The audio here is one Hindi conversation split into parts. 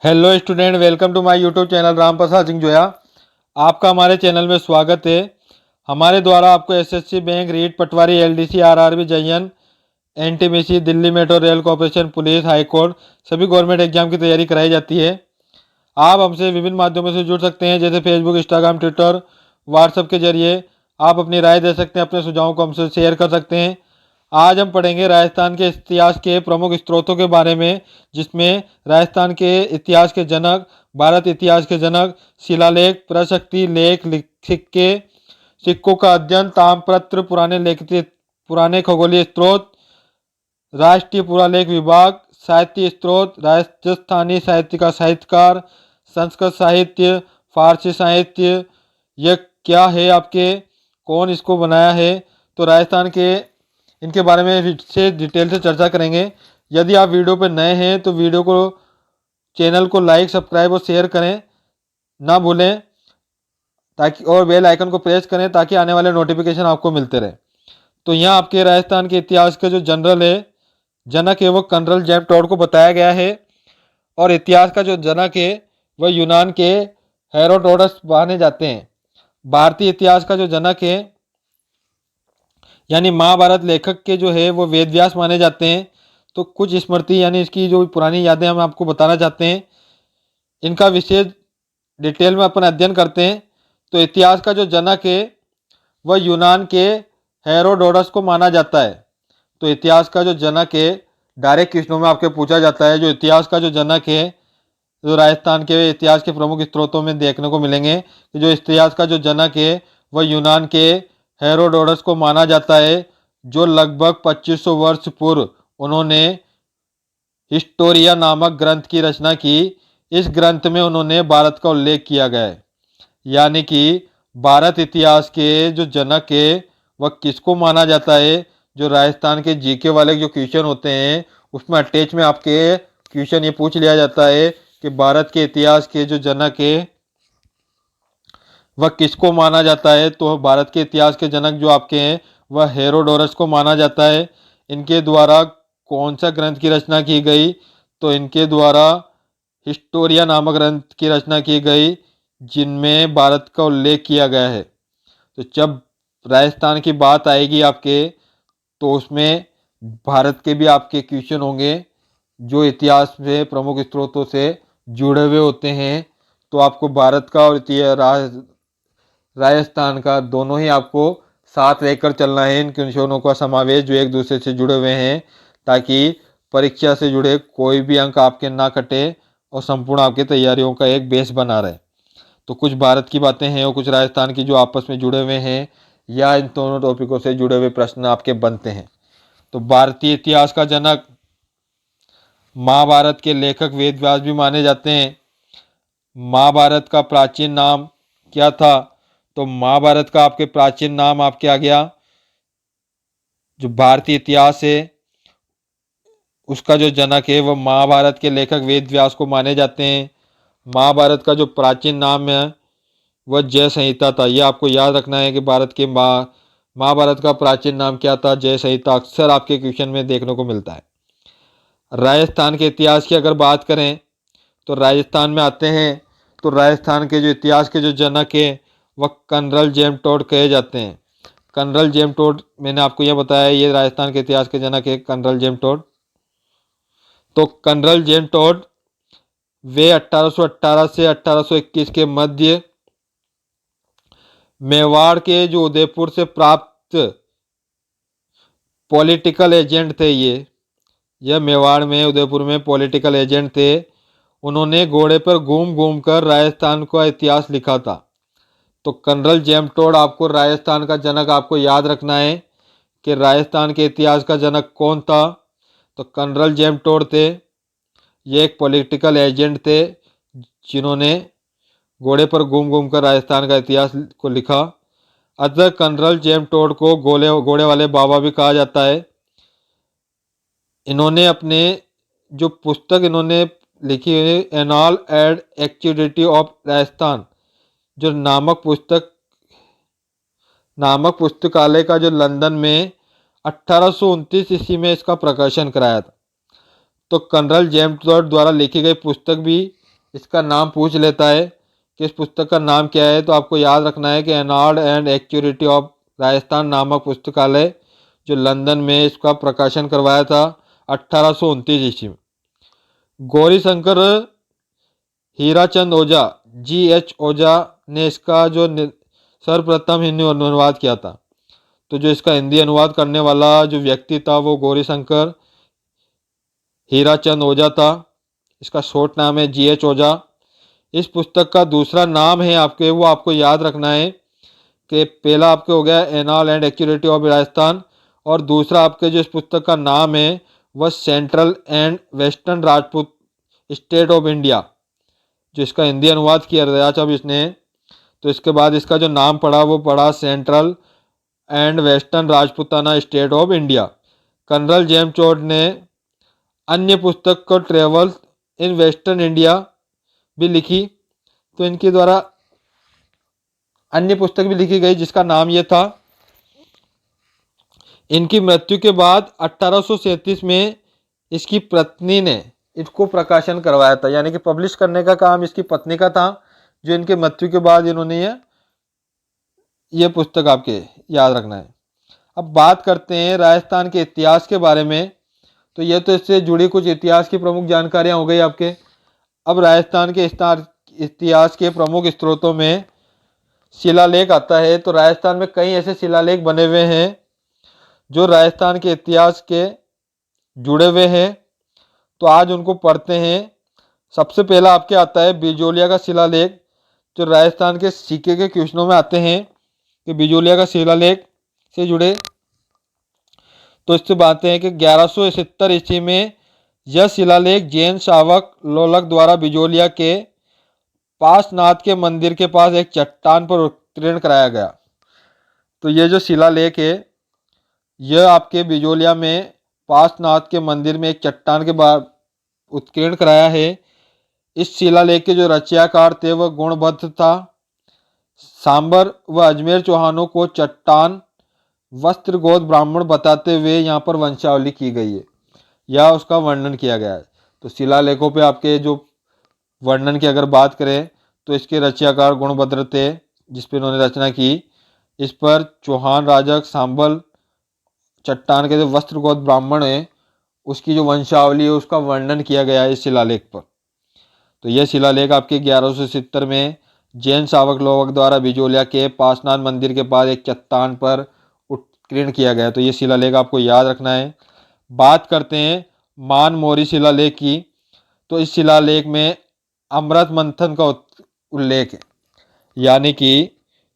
Hello student, welcome to my YouTube channel Ram Prasad Singh Joya. आपका हमारे चैनल में स्वागत है। हमारे द्वारा आपको SSC bank, REET, patwari, LDC, RRB, जयन, NTPC, Delhi metro rail corporation, police, high court सभी गवर्नमेंट एग्जाम की तैयारी कराई जाती है। आप हमसे विभिन्न माध्यमों से जुड़ सकते हैं, जैसे फेसबुक, इंस्टाग्राम, ट्विटर, व्हाट्सएप के जरिए आप अपनी राय दे सकते हैं, अपने सुझावों को हमसे शेयर कर सकते हैं। आज हम पढ़ेंगे राजस्थान के इतिहास के प्रमुख स्रोतों के बारे में, जिसमें राजस्थान के इतिहास के जनक, भारत इतिहास के जनक, शिलालेख, प्रशस्ति लेख, सिक्के, सिक्कों का अध्ययन, ताम्रपत्र, पुराने लिखित, पुराने खगोलीय स्रोत, राष्ट्रीय पुरालेख विभाग, साहित्य स्रोत, राजस्थानी साहित्य का साहित्यकार, संस्कृत साहित्य, फारसी साहित्य, यह क्या है आपके, कौन इसको बनाया है। तो राजस्थान के इनके बारे में से डिटेल से चर्चा करेंगे। यदि आप वीडियो पर नए हैं तो वीडियो को, चैनल को लाइक, सब्सक्राइब और शेयर करें ना भूलें, ताकि और बेल आइकन को प्रेस करें ताकि आने वाले नोटिफिकेशन आपको मिलते रहे। तो यहाँ आपके राजस्थान के इतिहास के जो जनरल है, जनक है, वो कर्नल जेम्स टोड को बताया गया है। और इतिहास का जो जनक है वह यूनान के हेरोडोटस माने जाते हैं। भारतीय इतिहास का जो जनक है यानी महाभारत लेखक के जो है वो वेद व्यास माने जाते हैं। तो कुछ स्मृति यानी इसकी जो पुरानी यादें हम आपको बताना चाहते हैं, इनका विशेष डिटेल में अपन अध्ययन करते हैं। तो इतिहास का जो जनक है वह यूनान के हेरोडोटस को माना जाता है। तो इतिहास का जो जनक है, डायरेक्ट क्वेश्चनों में आपके पूछा जाता है, जो इतिहास का जो जनक है, जो राजस्थान के इतिहास के प्रमुख स्रोतों में देखने को मिलेंगे कि जो इतिहास का जो जनक है वह यूनान के हेरोडोटस को माना जाता है, जो लगभग 2500 वर्ष पूर्व उन्होंने हिस्टोरिया नामक ग्रंथ की रचना की। इस ग्रंथ में उन्होंने भारत का उल्लेख किया गया है। यानी कि भारत इतिहास के जो जनक है वह किसको माना जाता है। जो राजस्थान के जीके वाले जो क्वेश्चन होते हैं उसमें अटैच में आपके क्वेश्चन ये पूछ लिया जाता है कि भारत के इतिहास के जो जनक है वह किसको माना जाता है। तो भारत के इतिहास के जनक जो आपके हैं वह हेरोडोटस को माना जाता है। इनके द्वारा कौन सा ग्रंथ की रचना की गई, तो इनके द्वारा हिस्टोरिया नामक ग्रंथ की रचना की गई, जिनमें भारत का उल्लेख किया गया है। तो जब राजस्थान की बात आएगी आपके, तो उसमें भारत के भी आपके क्वेश्चन होंगे जो इतिहास से प्रमुख स्रोतों से जुड़े हुए होते हैं। तो आपको भारत का और राजस्थान का दोनों ही आपको साथ लेकर चलना है, इन क्वेश्चनों का समावेश जो एक दूसरे से जुड़े हुए हैं, ताकि परीक्षा से जुड़े कोई भी अंक आपके ना कटे और संपूर्ण आपकी तैयारियों का एक बेस बना रहे। तो कुछ भारत की बातें हैं और कुछ राजस्थान की जो आपस में जुड़े हुए हैं, या इन दोनों टॉपिकों से जुड़े हुए प्रश्न आपके बनते हैं। तो भारतीय इतिहास का जनक, महाभारत के लेखक वेद व्यास भी माने जाते हैं। महाभारत का प्राचीन नाम क्या था, तो महाभारत का आपके प्राचीन नाम आपके आ गया, जो भारतीय इतिहास है उसका जो जनक है वह महाभारत के लेखक वेद व्यास को माने जाते हैं। महाभारत का जो प्राचीन नाम है वह जय संहिता था। यह आपको याद रखना है कि भारत के महाभारत का प्राचीन नाम क्या था, जय संहिता। अक्सर आपके क्वेश्चन में देखने को मिलता है। राजस्थान के इतिहास की अगर बात करें तो राजस्थान में आते हैं, तो राजस्थान के जो इतिहास के जो जनक है वह कर्नल जेम्स टोड कहे जाते हैं। कर्नल जेम्स टोड, मैंने आपको यह बताया, ये राजस्थान के इतिहास के जनक है कर्नल जेम्स टोड। तो कर्नल जेम्स टोड वे 1818 से 1821 के मध्य मेवाड़ के जो उदयपुर से प्राप्त पॉलिटिकल एजेंट थे। यह मेवाड़ में, उदयपुर में पॉलिटिकल एजेंट थे। उन्होंने घोड़े पर घूम घूम कर राजस्थान का इतिहास लिखा था। तो कर्नल जेम्स टोड आपको राजस्थान का जनक आपको याद रखना है कि राजस्थान के इतिहास का जनक कौन था। तो कर्नल जेम्स टोड थे, ये एक पॉलिटिकल एजेंट थे जिन्होंने घोड़े पर घूम घूम कर राजस्थान का इतिहास को लिखा। अतः कर्नल जेम्स टोड को घोड़े वाले बाबा भी कहा जाता है। इन्होंने अपने जो पुस्तक इन्होंने लिखी है, enol and activity of Rajasthan, जो नामक पुस्तकालय का जो लंदन में 1829 ईस्वी में इसका प्रकाशन कराया था। तो कर्नल जेम्स टोड द्वारा लिखी गई पुस्तक भी इसका नाम पूछ लेता है कि इस पुस्तक का नाम क्या है, तो आपको याद रखना है कि एनार्ड एंड एक्यूरिटी ऑफ राजस्थान नामक पुस्तकालय जो लंदन में इसका प्रकाशन करवाया था 1829 ईस्वी में। गौरी शंकर हीराचंद ओझा GH ओझा ने इसका जो सर्वप्रथम हिंदी अनुवाद किया था। तो जो इसका हिंदी अनुवाद करने वाला जो व्यक्ति था वो गौरी शंकर हीराचंद ओझा था। इसका शॉर्ट नाम है GH ओझा। इस पुस्तक का दूसरा नाम है आपके, वो आपको याद रखना है कि पहला आपके हो गया एनाल एंड एक्यूरेटी ऑफ राजस्थान, और दूसरा आपके जो इस पुस्तक का नाम है वह central and western Rajput state of India, जो इसका हिंदी अनुवाद किया था जब इसने, तो इसके बाद इसका जो नाम पड़ा वो पड़ा central and western Rajputana state of India. Colonel James Tod ने अन्य पुस्तक को ट्रेवल्स इन वेस्टर्न इंडिया भी लिखी, तो इनके द्वारा अन्य पुस्तक भी लिखी गई जिसका नाम ये था। इनकी मृत्यु के बाद 1837 में इसकी पत्नी ने इसको प्रकाशन करवाया था, यानी कि पब्लिश करने का काम इसकी पत्नी का था, जो इनके मृत्यु के बाद इन्होंने ये पुस्तक आपके याद रखना है। अब बात करते हैं राजस्थान के इतिहास के बारे में। तो ये तो इससे जुड़ी कुछ इतिहास की प्रमुख जानकारियां हो गई आपके। अब राजस्थान के इतिहास के प्रमुख स्रोतों में शिलालेख आता है। तो राजस्थान में कई ऐसे शिलालेख बने हुए हैं जो राजस्थान के इतिहास के जुड़े हुए हैं, तो आज उनको पढ़ते हैं। सबसे पहला आपके आता है बिजोलिया का शिलालेख, जो राजस्थान के सिक्के के क्वेश्चनों में आते हैं कि बिजोलिया का शिलालेख से जुड़े। तो इससे बात है कि 1170 ईस्वी में यह शिलालेख जैन शावक लोलक द्वारा बिजोलिया के पासनाथ के मंदिर के पास एक चट्टान पर उत्कीर्ण कराया गया। तो ये जो शिलालेख है यह आपके बिजोलिया में पासनाथ के मंदिर में एक चट्टान के बाद उत्कीर्ण कराया है। इस शिलालेख के जो रचयाकार थे वह गुणबद्ध था। सांबर व अजमेर चौहानों को चट्टान वस्त्र गोद ब्राह्मण बताते हुए यहाँ पर वंशावली की गई है या उसका वर्णन किया गया है। तो शिलालेखों पे आपके जो वर्णन की अगर बात करें तो इसके रचयाकार गुणभद्र थे जिस पे इन्होंने रचना की। इस पर चौहान राजक सांबल चट्टान के जो वस्त्र गोद ब्राह्मण है उसकी जो वंशावली है उसका वर्णन किया गया है इस शिलालेख पर। तो यह शिलालेख आपके 1170 में जैन शावक लोग द्वारा बिजोलिया के पासनाथ मंदिर के पास एक चट्टान पर उत्कीर्ण किया गया। तो ये शिलालेख आपको याद रखना है। बात करते हैं मान मोरी शिलालेख की। तो इस शिलालेख में अमृत मंथन का उल्लेख है, यानी कि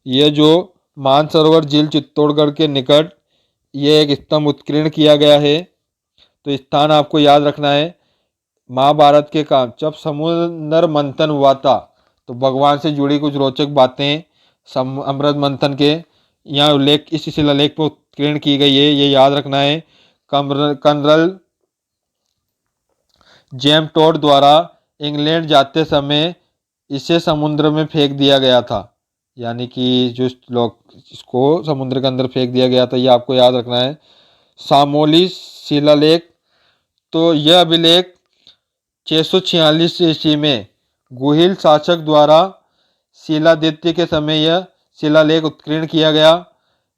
यह जो मानसरोवर झील चित्तौड़गढ़ के निकट ये एक स्तंभ उत्कीर्ण किया गया है। तो स्थान आपको याद रखना है। महाभारत के काम जब समुद्र मंथन हुआ था तो भगवान से जुड़ी कुछ रोचक बातें अमृत मंथन के यहाँ उल्लेख इस शिलालेख पर उत्कीर्ण की गई है, ये याद रखना है। कर्नल जेम्स टोड द्वारा इंग्लैंड जाते समय इसे समुद्र में फेंक दिया गया था, यानी कि जो लोग इसको समुद्र के अंदर फेंक दिया गया था, ये आपको याद रखना है। सामोली शिलालेख, तो यह अभिलेख 646 ईस्वी में गुहिल शासक द्वारा शिलादित्य के समय यह शिलालेख उत्कीर्ण किया गया।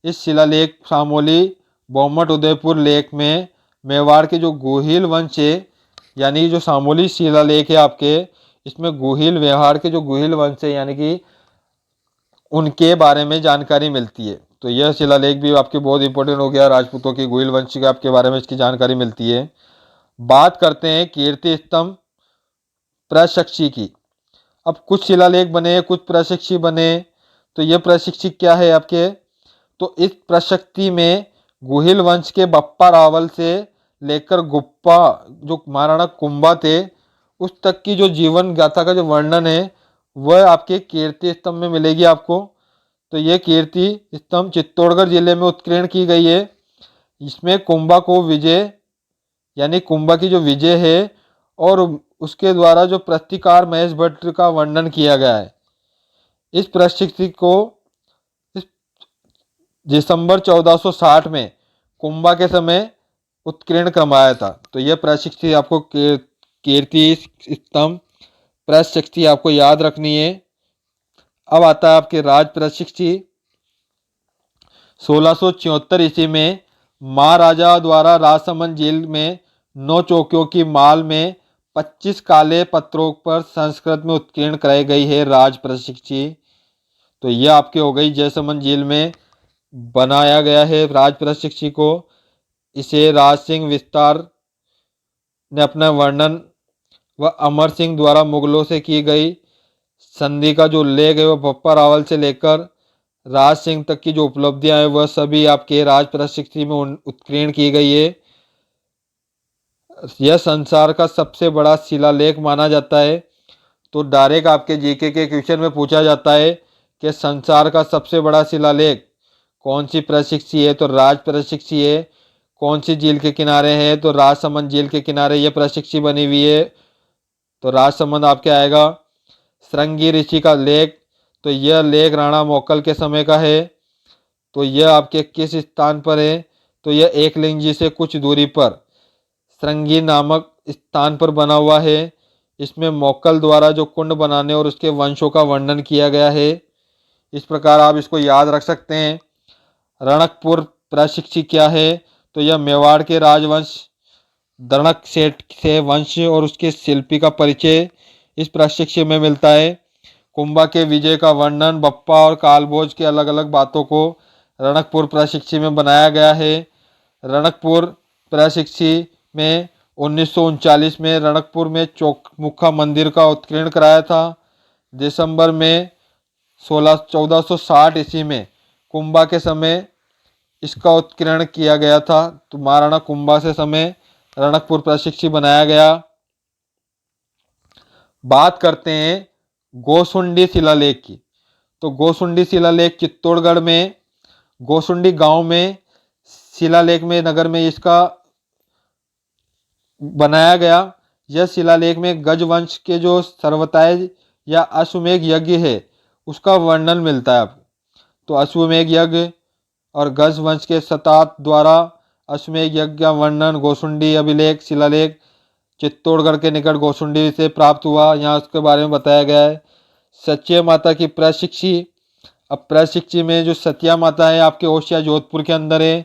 इस शिलालेख सामोली बोमट उदयपुर लेख में मेवाड़ के जो गुहिल वंश है, यानी जो सामोली शिलालेख है आपके, इसमें गुहिल व्यवहार के जो गुहिल वंश है यानी कि उनके बारे में जानकारी मिलती है। तो यह शिलालेख भी आपके बहुत इंपॉर्टेंट हो गया। राजपूतों की गुहिल वंश के आपके बारे में इसकी जानकारी मिलती है। बात करते हैं कीर्ति स्तंभ प्रशिक्षी की। अब कुछ शिलालेख बने कुछ प्रशिक्षी बने। तो यह प्रशिक्षी क्या है आपके, तो इस प्रशक्ति में गुहिल वंश के बप्पा रावल से लेकर गुप्पा जो महाराणा कुंभा थे उस तक की जो जीवन गाथा का जो वर्णन है वह आपके कीर्ति स्तंभ में मिलेगी आपको। तो यह कीर्ति स्तंभ चित्तौड़गढ़ जिले में उत्कीर्ण की गई है। इसमें कुंभा को विजय यानी कुंभा की जो विजय है और उसके द्वारा जो प्रतिकार महेश भट्ट का वर्णन किया गया है। इस प्रशिक्षित को दिसंबर 1460 में कुंभा के समय उत्कीर्ण करवाया था। तो यह प्रशिक्षित आपको कीर्ति स्तंभ प्रशिक्षी आपको याद रखनी है। अब आता है आपके राज प्रशिक्षी। 1674 ईस्वी में महाराजा द्वारा राजसमंद जेल में 9 चौकियों की माल में 25 काले पत्रों पर संस्कृत में उत्कीर्ण कराई गई है राज प्रशिक्षी। तो यह आपके हो गई जयसमंद जेल में बनाया गया है राज प्रशिक्षी को। इसे राज सिंह विस्तार ने अपना वर्णन व अमर सिंह द्वारा मुगलों से की गई संधि का जो उल्लेख है वह बप्पा रावल से लेकर राज सिंह तक की जो उपलब्धियां हैं वह सभी आपके राज प्रशिक्षी में उत्कीर्ण की गई है। यह संसार का सबसे बड़ा शिलालेख माना जाता है। तो डायरेक्ट आपके जीके के क्वेश्चन में पूछा जाता है कि संसार का सबसे बड़ा शिलालेख कौन सी प्रशिक्षी है, तो राज प्रशिक्षी है। कौन सी झील के किनारे है, तो राजसमंद झील के किनारे यह प्रशिक्षी बनी हुई है। तो राजसमंद आपके आएगा। श्रृंगी ऋषि का लेख, तो यह लेख राणा मोकल के समय का है। तो यह आपके किस स्थान पर है, तो यह एकलिंग से कुछ दूरी पर श्रृंगी नामक स्थान पर बना हुआ है। इसमें मोकल द्वारा जो कुंड बनाने और उसके वंशों का वर्णन किया गया है। इस प्रकार आप इसको याद रख सकते हैं। रणकपुर प्रशिक्षी क्या है, तो यह मेवाड़ के राजवंश दरणक सेठ से वंश और उसके शिल्पी का परिचय इस प्रशिक्षी में मिलता है। कुंभा के विजय का वर्णन, बप्पा और कालभोज के अलग अलग बातों को रणकपुर प्रशिक्षी में बनाया गया है। रणकपुर प्रशिक्षी में 1939 में रणकपुर में चौमुखा मंदिर का उत्कीर्ण कराया था। दिसंबर में 1460 ईस्वी में कुंभा के समय इसका उत्कीर्ण किया गया था। तो महाराणा कुंभा से समय रणकपुर प्रशिक्षी बनाया गया। बात करते हैं गोसुंडी शिलालेख की। तो गोसुंडी शिलालेख चित्तौड़गढ़ में गोसुंडी गांव में शिलालेख में नगर में इसका बनाया गया। यह शिलालेख में गजवंश के जो सर्वताय या अश्वमेघ यज्ञ है उसका वर्णन मिलता है आपको। तो अश्वमेघ यज्ञ और गज वंश के सतात द्वारा अश्वमेघ यज्ञ का वर्णन गोसुंडी अभिलेख शिलालेख चित्तौड़गढ़ के निकट गोसुंडी से प्राप्त हुआ। यहाँ उसके बारे में बताया गया है। सत्या माता की प्रशिक्षी। अब प्रशिक्षी में जो सत्या माता है आपके होशिया जोधपुर के अंदर है।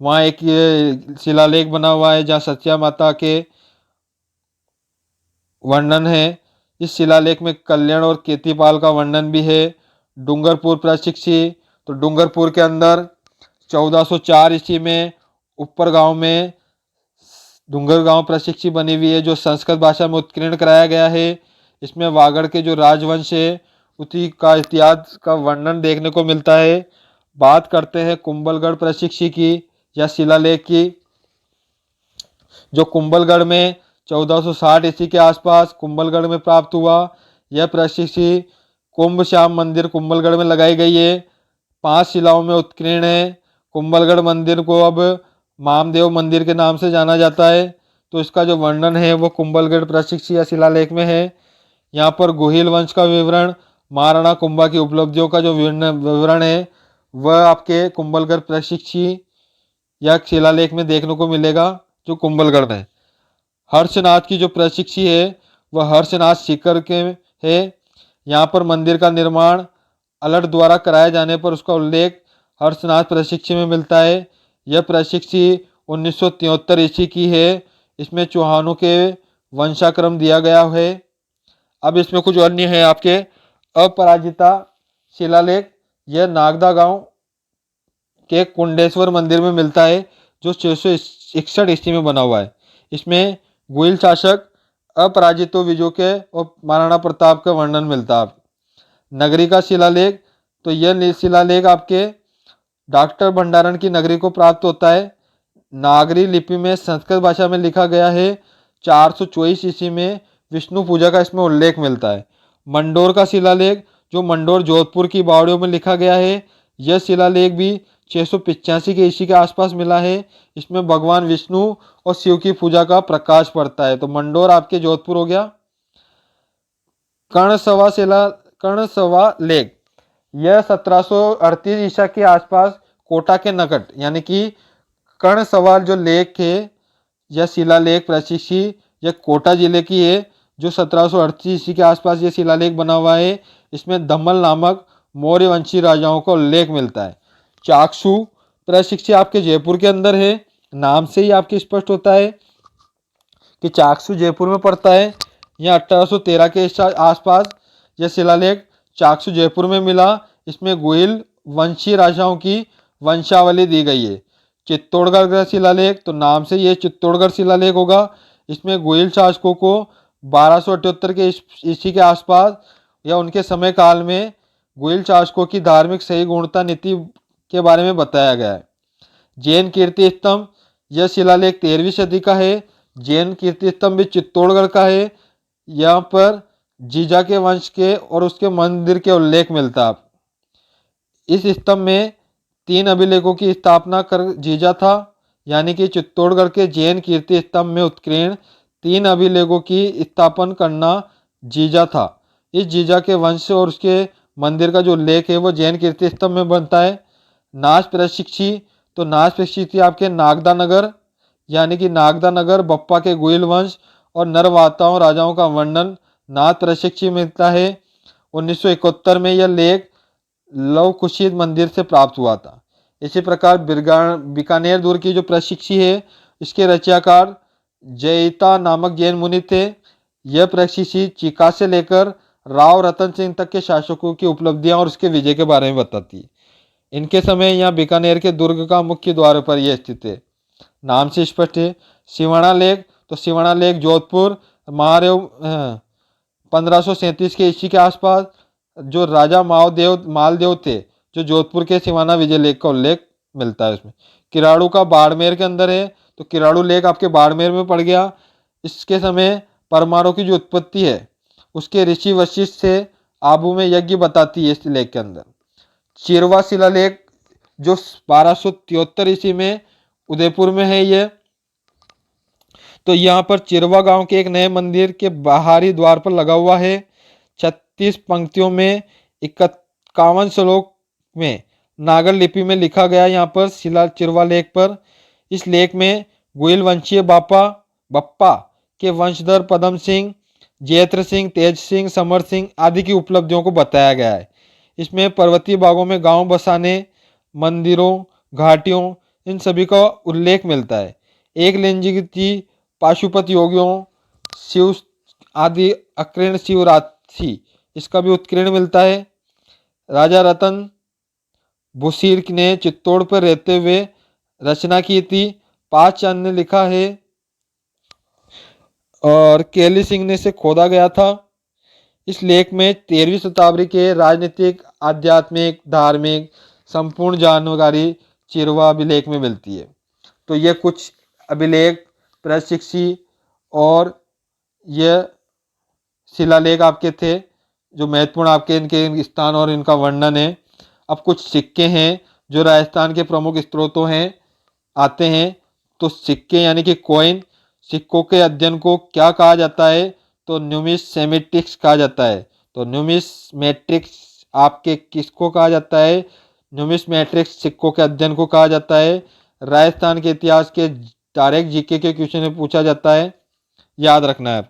वहाँ एक शिलालेख बना हुआ है जहाँ सत्या माता के वर्णन है। इस शिलालेख में कल्याण और केतीपाल का वर्णन भी है। डूंगरपुर प्रशिक्षी, तो डूंगरपुर के अंदर 1404 ईस्वी में ऊपर गांव में डूंगर गांव प्रशिक्षी बनी हुई है जो संस्कृत भाषा में उत्कीर्ण कराया गया है। इसमें वागड़ के जो राजवंश है उसी का इतिहास का वर्णन देखने को मिलता है। बात करते हैं कुंभलगढ़ प्रशिक्षी की या शिलालेख की, जो कुंभलगढ़ में 1460 ईस्वी के आसपास कुंभलगढ़ में प्राप्त हुआ। यह प्रशिक्षी कुंभ श्याम मंदिर कुंभलगढ़ में लगाई गई है। 5 शिलाओं में उत्कीर्ण है। कुंभलगढ़ मंदिर को अब मामदेव मंदिर के नाम से जाना जाता है। तो इसका जो वर्णन है वो कुंभलगढ़ प्रशिक्षी या शिलालेख में है। यहाँ पर गोहिल वंश का विवरण, महाराणा कुंभा की उपलब्धियों का जो विवरण है वह आपके कुंभलगढ़ प्रशिक्षी या शिलालेख में देखने को मिलेगा जो कुंभलगढ़ में। हर्षनाथ की जो प्रशिक्षी है वह हर्षनाथ सीकर के है। यहाँ पर मंदिर का निर्माण अलट द्वारा कराए जाने पर उसका उल्लेख हर्षनाथ प्रशिक्षी में मिलता है। यह प्रशिक्षी 1973 ईस्वी की है। इसमें चौहानों के वंशाक्रम दिया गया है। अब इसमें कुछ अन्य है आपके अपराजिता शिलालेख। यह नागदा गांव के कुंडेश्वर मंदिर में मिलता है जो 661 ईस्वी में बना हुआ है। इसमें गुइल शासक अपराजितो विजय के और महाराणा प्रताप का वर्णन मिलता है। नगरी का शिलालेख, तो यह शिलालेख आपके डॉक्टर भंडारण की नगरी को प्राप्त होता है। नागरी लिपि में संस्कृत भाषा में लिखा गया है। 424 ईस्वी में विष्णु पूजा का इसमें उल्लेख मिलता है। मंडोर का शिलालेख जो मंडोर जोधपुर की बावड़ियों में लिखा गया है। यह शिलालेख भी 685 के ईस्वी के आसपास मिला है। इसमें भगवान विष्णु और शिव की पूजा का प्रकाश पड़ता है। तो मंडोर आपके जोधपुर हो गया। कर्णसवा लेख, यह 1738 ईसा के आसपास कोटा के निकट यानी कि कर्णसवा जो लेख है यह शिलालेख प्रशिक्षी यह कोटा जिले की है जो 1738 ईस्वी के आसपास ये शिलालेख बना हुआ है, इसमें धम्मल नामक मौर्य वंशी राजाओं का उल्लेख मिलता है। चाकसू प्रशिक्षी आपके जयपुर के अंदर है, नाम से ही आपके स्पष्ट होता है कि चाकसू जयपुर में पड़ता है। यह 1813 के आसपास यह शिलालेख चाकसू जयपुर में मिला। इसमें गोइल वंशी राजाओं की वंशावली दी गई है। चित्तौड़गढ़ का शिलालेख, तो नाम से ये चित्तौड़गढ़ शिलालेख होगा। इसमें गोइल शासकों को 1278 के ईस्वी के आसपास या उनके समय काल में गोइल शासकों की धार्मिक सही गुणता नीति के बारे में बताया गया है। जैन कीर्ति स्तंभ, यह शिलालेख 13वीं सदी का है। जैन कीर्ति स्तंभ भी चित्तौड़गढ़ का है। यहाँ पर जीजा के वंश के और उसके मंदिर के उल्लेख मिलता है। इस स्तंभ में 3 अभिलेखों की स्थापना कर जीजा था, यानी कि चित्तौड़गढ़ के जैन कीर्ति स्तंभ में उत्कीर्ण 3 अभिलेखों की स्थापना करना जीजा था। इस जीजा के वंश और उसके मंदिर का जो उल्लेख है वो जैन कीर्ति स्तंभ में बनता है। नाच प्रशिक्षी, तो नाच प्रशिक्षी आपके नागदा नगर, यानी कि नागदा नगर बप्पा के गोइल वंश और नरवाताओं राजाओं का वर्णन नाच प्रशिक्षी मिलता है। 1971 में यह लेख लव कुशीत मंदिर से प्राप्त हुआ था। इसी प्रकार बीकानेर दूर की जो प्रशिक्षी है, इसके रचनाकार जयिता नामक जैन मुनि थे। यह प्रशिक्षी चीका से लेकर राव रतन सिंह तक के शासकों की उपलब्धियां और उसके विजय के बारे में बताती है। इनके समय यहाँ बीकानेर के दुर्ग का मुख्य द्वार पर यह स्थित है, नाम से स्पष्ट है। सिवाना लेक, तो सिवाना लेक जोधपुर महादेव 1537 के ईस्वी के आसपास जो राजा मालदेव थे, जो जोधपुर के सिवाना विजय लेक का उल्लेख मिलता है उसमें। किराड़ू का बाड़मेर के अंदर है, तो किराड़ू लेक आपके बाड़मेर में पड़ गया। इसके समय परमाणु की जो उत्पत्ति है उसके ऋषि वशिष्ठ से आबू में यज्ञ बताती है इस लेख के अंदर। चिरवा शिलालेख जो 1273 ईस्वी में उदयपुर में है ये, तो यहाँ पर चिरवा गांव के एक नए मंदिर के बाहरी द्वार पर लगा हुआ है। 36 पंक्तियों में 51 श्लोक में नागर लिपि में लिखा गया यहाँ पर शिला चिरवा लेख पर। इस लेख में गोइल वंशीय बप्पा के वंशधर पदम सिंह, जयत्र सिंह, तेज सिंह, समर सिंह आदि की उपलब्धियों को बताया गया है। इसमें पर्वतीय भागों में गांव बसाने, मंदिरों, घाटियों, इन सभी का उल्लेख मिलता है। एक लिंजी पाशुपत योगियों, शिव आदि अकृण शिवराशि, इसका भी उत्कीर्ण मिलता है। राजा रतन भूसीर ने चित्तौड़ पर रहते हुए रचना की थी। 5 अन्य लिखा है और केली सिंह ने इसे खोदा गया था। इस लेख में 13वीं शताब्दी के राजनीतिक, आध्यात्मिक, धार्मिक संपूर्ण जानकारी चिरवा अभिलेख में मिलती है। तो ये कुछ अभिलेख, प्रशिक्षी और यह शिलालेख आपके थे जो महत्वपूर्ण आपके इनके स्थान और इनका वर्णन है। अब कुछ सिक्के हैं जो राजस्थान के प्रमुख स्रोतों हैं आते हैं। तो सिक्के यानी कि कॉइन, सिक्कों के अध्ययन को क्या कहा जाता है, तो न्यूमिसमेटिक्स कहा जाता है। तो न्यूमिसमेट्रिक्स आपके किसको कहा जाता है, न्यूमिसमेट्रिक्स सिक्कों के अध्ययन को कहा जाता है। राजस्थान के इतिहास के डायरेक्ट जीके के क्वेश्चन में पूछा जाता है, याद रखना है।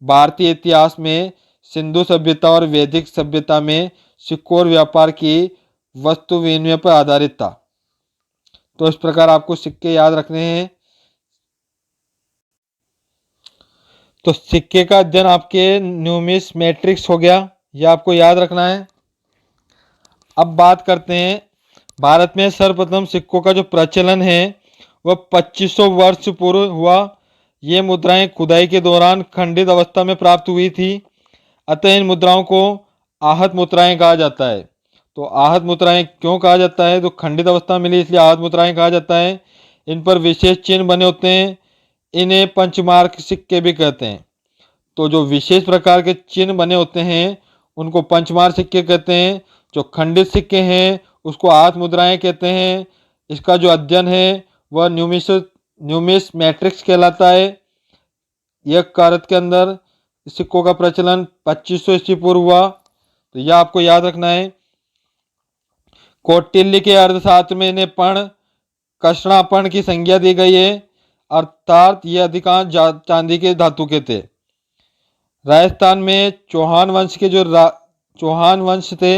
भारतीय इतिहास में सिंधु सभ्यता और वैदिक सभ्यता में सिक्कों और व्यापार की वस्तु विनिमय पर आधारित था। तो इस प्रकार आपको सिक्के याद रखने हैं। तो सिक्के का अध्ययन आपके न्यूमिसमेट्रिक्स हो गया, यह आपको याद रखना है। अब बात करते हैं भारत में सर्वप्रथम सिक्कों का जो प्रचलन है वह 2500 वर्ष पूर्व हुआ। ये मुद्राएं खुदाई के दौरान खंडित अवस्था में प्राप्त हुई थी, अतः इन मुद्राओं को आहत मुद्राएं कहा जाता है। तो आहत मुद्राएं क्यों कहा जाता है, तो खंडित अवस्था मिली इसलिए आहत मुद्राएं कहा जाता है। इन पर विशेष चिन्ह बने होते हैं, इन्हें पंचमार्क सिक्के भी कहते हैं। तो जो विशेष प्रकार के चिन्ह बने होते हैं उनको पंचमार्क सिक्के कहते हैं। जो खंडित सिक्के हैं उसको आहत मुद्राएं कहते हैं। इसका जो अध्ययन है वह न्यूमिसमेट्रिक्स कहलाता है। यह भारत के अंदर सिक्कों का प्रचलन 2500 ईस्वी पूर्व हुआ, तो यह आपको याद रखना है। कौटिल्य के अर्थशास्त्र में इन्हें पण, कषणापण की संज्ञा दी गई है, अर्थात ये अधिकांश चांदी के धातु के थे। राजस्थान में चौहान वंश के जो चौहान वंश थे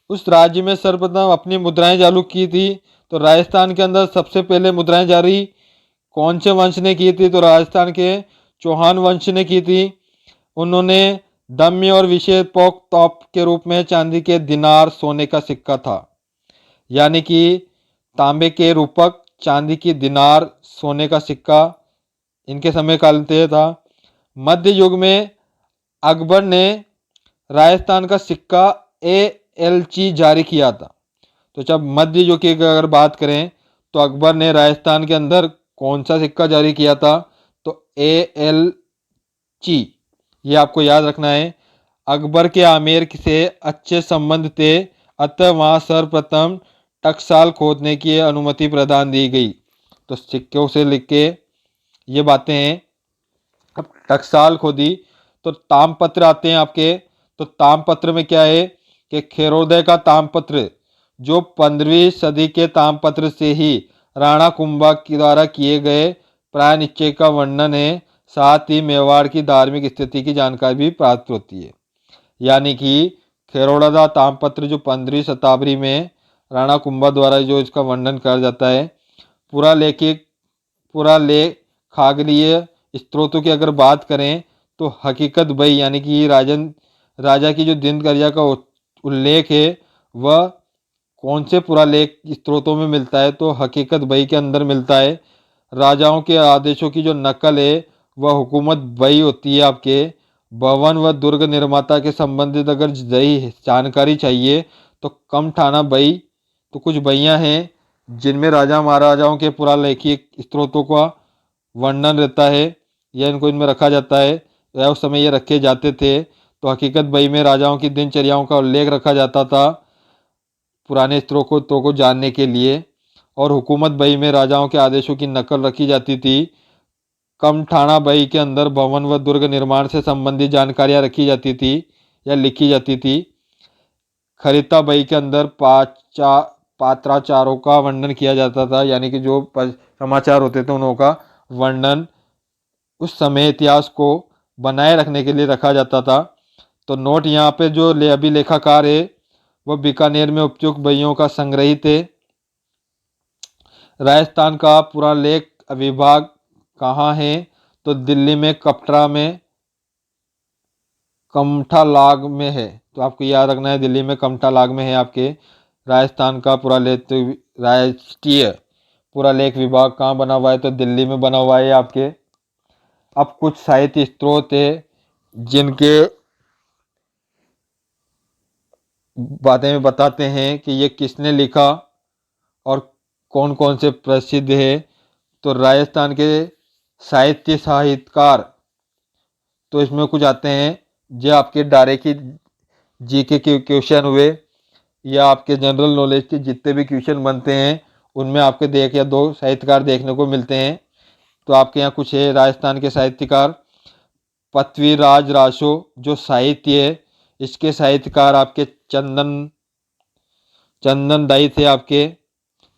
उस राज्य में सर्वप्रथम अपनी मुद्राएं चालू की थी। तो राजस्थान के अंदर सबसे पहले मुद्राएं जारी कौन से वंश ने की थी? तो राजस्थान के चौहान वंश ने की थी। उन्होंने दम्य और विशेष पोक तोप के रूप में चांदी के दिनार सोने का सिक्का था, यानी कि तांबे के रूपक, चांदी की दिनार, सोने का सिक्का इनके समय काल से था। मध्य युग में अकबर ने राजस्थान का सिक्का एलची जारी किया था। तो जब मध्य युग की अगर बात करें तो अकबर ने राजस्थान के अंदर कौन सा सिक्का जारी किया था? तो एलची, ये आपको याद रखना है। अकबर के आमेर से अच्छे संबंध थे, अतः वहाँ सर्वप्रथम टकसाल खोदने की अनुमति प्रदान दी गई। तो सिक्कों से लिख के ये बातें हैं। अब टकसाल खोदी तो तामपत्र आते हैं आपके। तो तामपत्र में क्या है कि खेरोदय का तामपत्र जो 15वीं सदी के तामपत्र से ही राणा कुंभा के द्वारा किए गए प्राय निश्चय का वर्णन है। साथ ही मेवाड़ की धार्मिक स्थिति की जानकारी भी प्राप्त होती है। यानी कि खेरोड़ा का तामपत्र जो 15वीं शताब्दी में राणा कुंभा द्वारा जो इसका वर्णन किया जाता है। पुरालेखागलीय स्त्रोतों की अगर बात करें तो हकीकत बई यानी कि राजा की जो दिनचर्या का उल्लेख है वह कौन से पुरालेख स्त्रोतों में मिलता है? तो हकीकत बई के अंदर मिलता है। राजाओं के आदेशों की जो नकल है वह हुकूमत बई होती है आपके। भवन व दुर्ग निर्माता के संबंधित अगर जानकारी चाहिए तो कम ठाना बई, तो कुछ बइयाँ हैं जिनमें राजा महाराजाओं के पुरालेखिक स्त्रोतों का वर्णन रहता है या इनको इनमें रखा जाता है या उस समय ये रखे जाते थे। तो हकीकत बई में राजाओं की दिनचर्याओं का उल्लेख रखा जाता था पुराने स्त्रोतों को जानने के लिए, और हुकूमत बई में राजाओं के आदेशों की नकल रखी जाती थी। कम ठाणा बई के अंदर भवन व दुर्ग निर्माण से संबंधित जानकारियां रखी जाती थी या लिखी जाती थी। खरीता बई के अंदर पात्राचारों का वर्णन किया जाता था, यानी कि जो समाचार होते थे उनका वर्णन उस समय इतिहास को बनाए रखने के लिए रखा जाता था। तो नोट यहाँ पे जो अभी लेखाकार है वह बीकानेर में उपयुक्त बइयों का संग्रहित है। राजस्थान का पुरालेख विभाग कहाँ है? तो दिल्ली में कपटरा में कमठालाग में है। तो आपको याद रखना है दिल्ली में कमठालाग में है आपके राजस्थान का राष्ट्रीय पुरालेख विभाग। कहाँ बना हुआ है? तो दिल्ली में बना हुआ है आपके। अब कुछ साहित्य स्रोत है जिनके बातें में बताते हैं कि ये किसने लिखा और कौन कौन से प्रसिद्ध है। तो राजस्थान के साहित्यकार, तो इसमें कुछ आते हैं जो आपके डायरे की जीके के क्वेश्चन हुए या आपके जनरल नॉलेज के जितने भी क्वेश्चन बनते हैं उनमें आपके एक या दो साहित्यकार देखने को मिलते हैं। तो आपके यहाँ कुछ है राजस्थान के साहित्यकार। पृथ्वीराज रासो जो साहित्य है इसके साहित्यकार आपके चंदन दाई थे आपके।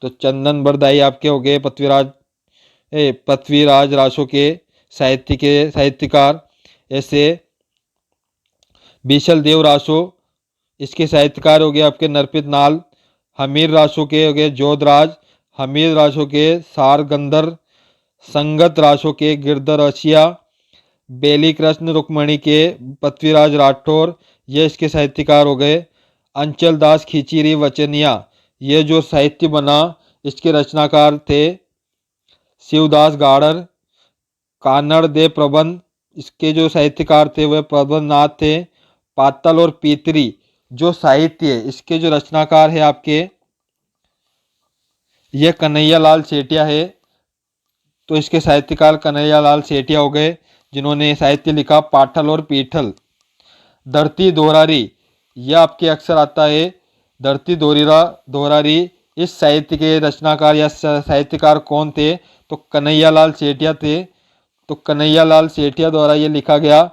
तो चंदन बरदाई आपके हो गए पृथ्वीराज रासो के साहित्यकार। ऐसे बीशल देव रासो इसके साहित्यकार हो गए आपके नरपित नाल। हमीर रासो के हो गए जोधराज। हमीर रासो के सारगंदर। संगत रासो के गिरधर असिया। बेली कृष्ण रुक्मणी के पृथ्वीराज राठौर, ये इसके साहित्यकार हो गए। अंचल दास खिचीरी वचनिया, ये जो साहित्य बना इसके रचनाकार थे शिवदास गाड़र। कानड़ दे प्रबंध, इसके जो साहित्यकार थे वह प्रबंधनाथ थे। पातल और पीतरी जो साहित्य है इसके जो रचनाकार है आपके ये कन्हैया लाल सेठिया है। तो इसके साहित्यकार कन्हैया लाल सेठिया हो गए जिन्होंने साहित्य लिखा पाठल और पीठल। धरती दोहरारी, यह आपके अक्सर आता है। धरती दोहरारी इस साहित्य के रचनाकार या साहित्यकार कौन थे? तो कन्हैया लाल सेठिया थे। तो कन्हैया लाल सेठिया द्वारा ये लिखा गया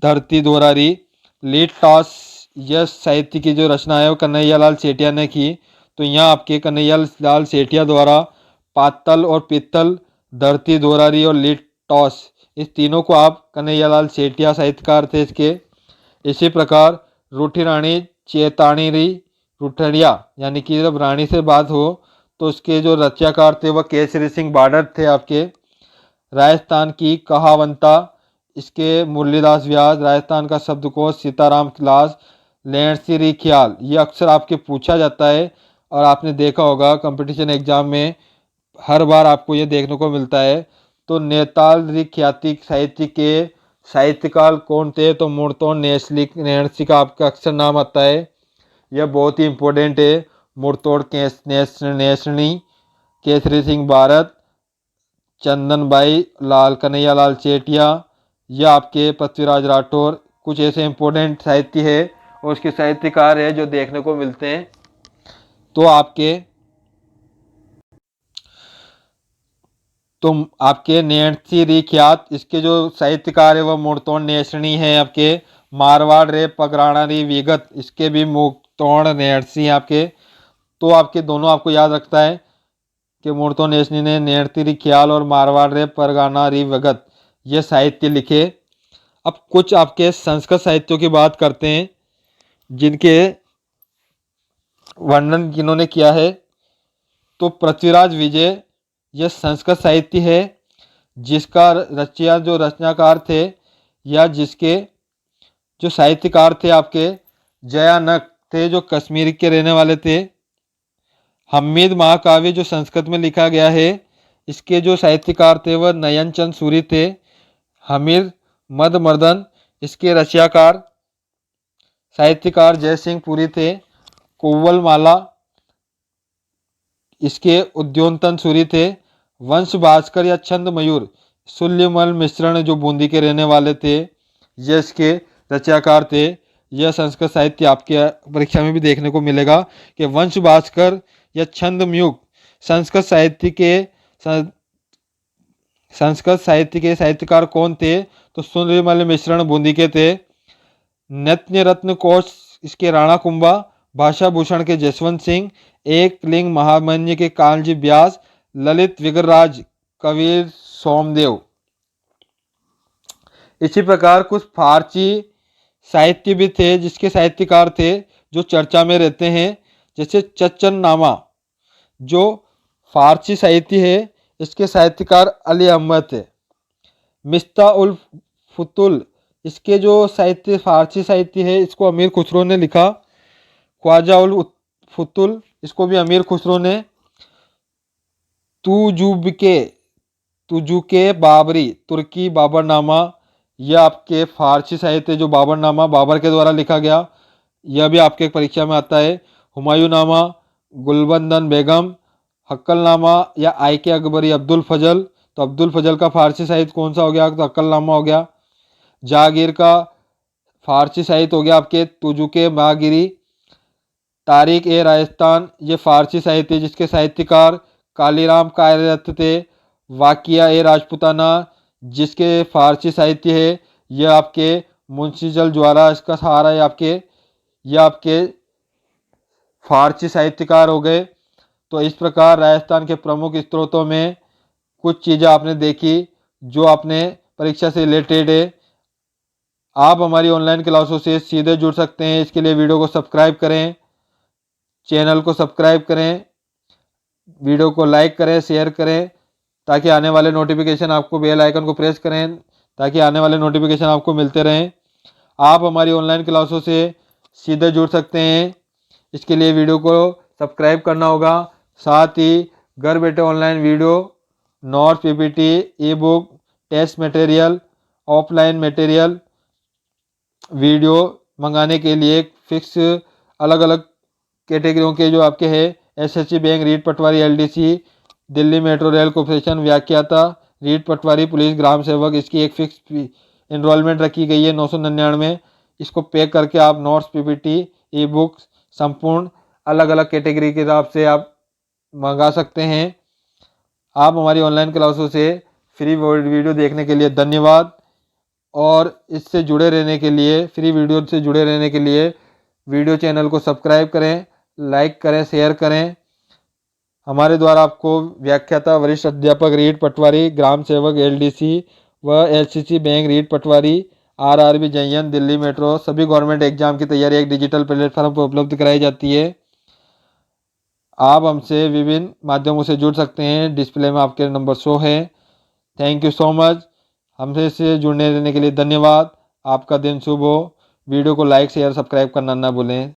धरती दोहरारी। लीड टॉस, यह साहित्य की जो रचना है वो कन्हैया लाल सेठिया ने की। तो यहाँ आपके कन्हैया लाल सेठिया द्वारा पातल और पित्तल, धरती दोहरारी और लीड टॉस इस तीनों को आप कन्हैयालाल सेठिया साहित्यकार थे इसके। इसी प्रकार रूठी रानी चेताणी रूठड़िया, यानी कि जब रानी से बात हो तो उसके जो रचनाकार थे वह केसरी सिंह बाडर थे आपके। राजस्थान की कहावंता, इसके मुरलीदास व्यास, राजस्थान का शब्दकोश सीताराम क्लास, लेंडसी ख्याल, ये अक्सर आपके पूछा जाता है और आपने देखा होगा कंपटीशन एग्जाम में हर बार आपको ये देखने को मिलता है। तो नेताल ख्याति साहित्य के साहित्यकार कौन थे? तो मुर्तोन नेस्ली का आपका अक्सर नाम आता है। यह बहुत ही इंपॉर्टेंट है। मुर्तोड़ नेस्ली, केसरी सिंह भारत, चंदनबाई लाल, कन्हैया लाल सेठिया, या आपके पृथ्वीराज राठौर, कुछ ऐसे इंपॉर्टेंट साहित्य है और उसके साहित्यकार है जो देखने को मिलते हैं। तो आपके नेणसी री ख्यात, इसके जो साहित्यकार है वह मुर्तोन नेसणी है आपके। मारवाड़ रे पगराणा री विगत, इसके भी मुर्तोन नेणसी हैं आपके। तो आपके दोनों आपको याद रखता है कि मुर्तोन नेसणी ने नेणती री ख्याल और मारवाड़ रे परगाना री विगत ये साहित्य लिखे। अब कुछ आपके संस्कृत साहित्यों की बात करते हैं जिनके वर्णन जिन्होंने किया है। तो पृथ्वीराज विजय, यह संस्कृत साहित्य है जिसका रचया जो रचनाकार थे या जिसके जो साहित्यकार थे आपके जयानक थे जो कश्मीर के रहने वाले थे। हमीद महाकाव्य जो संस्कृत में लिखा गया है, इसके जो साहित्यकार थे वह नयन चंद सूरी थे। हमीर मदमर्दन, इसके रचयाकार साहित्यकार जय सिंह पुरी थे। कोवल माला, इसके उद्योतन सूरी थे। वंश भास्कर या छंद मयूर, सुल्यमल मिश्रण जो बूंदी के रहने वाले थे, ये इसके रचयाकार थे। यह संस्कृत साहित्य आपके परीक्षा में भी देखने को मिलेगा कि वंश भास्कर या छंदमयुग संस्कृत साहित्य के साहित्यकार कौन थे? तो सुल्यमल मिश्रण बूंदी के थे। नृत्य रत्न कोश, इसके राणा कुंभा। भाषा भूषण के जसवंत सिंह। एक लिंग महामन्य के कालजी व्यास। ललित विग्रराज कबीर सोमदेव। इसी प्रकार कुछ फारसी साहित्य भी थे जिसके साहित्यकार थे जो चर्चा में रहते हैं, जैसे चच्चन नामा जो फारसी साहित्य है, इसके साहित्यकार अली अहमद थे। मिस्ता उल फुतुल, इसके जो साहित्य फारसी साहित्य है इसको अमीर खुसरो ने लिखा। ख्वाजा उल फुतुल, इसको भी अमीर खुसरो ने। तुजुके बाबरी, तुर्की बाबरनामा, यह आपके फारसी साहित्य जो बाबरनामा बाबर के द्वारा लिखा गया, यह भी आपके परीक्षा में आता है। हुमायूं नामा, गुलबंदन बेगम, हक्कलनामा या आई के अकबरी अब्दुल फजल, तो अब्दुल फजल का फारसी साहित्य कौन सा हो गया? तो हक्कलनामा हो गया। जहांगीर का फारसी साहित्य हो गया आपके तुजुके महागिरी। तारीख ए राजस्थान, ये फारसी साहित्य जिसके साहित्यकार कालीराम कार्यरत थे। वाकिया ए राजपुताना, जिसके फारसी साहित्य है यह आपके मुंशी जल ज्वाला, इसका सहारा है आपके, यह आपके फारसी साहित्यकार हो गए। तो इस प्रकार राजस्थान के प्रमुख स्रोतों में कुछ चीज़ें आपने देखी जो आपने परीक्षा से रिलेटेड है। आप हमारी ऑनलाइन क्लासों से सीधे जुड़ सकते हैं। इसके लिए वीडियो को सब्सक्राइब करें, चैनल को सब्सक्राइब करें, वीडियो को लाइक करें, शेयर करें, ताकि आने वाले नोटिफिकेशन आपको, बेल आइकन को प्रेस करें ताकि आने वाले नोटिफिकेशन आपको मिलते रहें। आप हमारी ऑनलाइन क्लासों से सीधे जुड़ सकते हैं। इसके लिए वीडियो को सब्सक्राइब करना होगा। साथ ही घर बैठे online video, notes, PPT, ebook, test material, offline material video मंगाने के लिए फिक्स अलग अलग कैटेगरियों के जो आपके हैं, SSC bank, REET patwari, LDC, Delhi metro rail corporation, व्याख्याता, रीट पटवारी, पुलिस, ग्राम सेवक, इसकी एक फिक्स इनरोलमेंट रखी गई है 999। इसको पे करके आप नोट्स, पीपीटी, ई बुक्स संपूर्ण अलग अलग कैटेगरी के हिसाब से आप मंगा सकते हैं। आप हमारी ऑनलाइन क्लासों से फ्री वीडियो देखने के लिए धन्यवाद। और इससे जुड़े रहने के लिए, फ्री वीडियो से जुड़े रहने के लिए वीडियो चैनल को सब्सक्राइब करें, लाइक करें, शेयर करें। हमारे द्वारा आपको व्याख्याता, वरिष्ठ अध्यापक, रीट पटवारी, ग्राम सेवक, एलडीसी व एसएससी बैंक, रीट पटवारी, आरआरबी जयन, दिल्ली मेट्रो सभी गवर्नमेंट एग्जाम की तैयारी एक डिजिटल प्लेटफॉर्म पर उपलब्ध कराई जाती है। आप हमसे विभिन्न माध्यमों से जुड़ सकते हैं। डिस्प्ले में आपके नंबर शो है। Thank you so much. हमसे से जुड़ने रहने के लिए धन्यवाद। आपका दिन शुभ हो। वीडियो को लाइक शेयर सब्सक्राइब करना ना भूलें।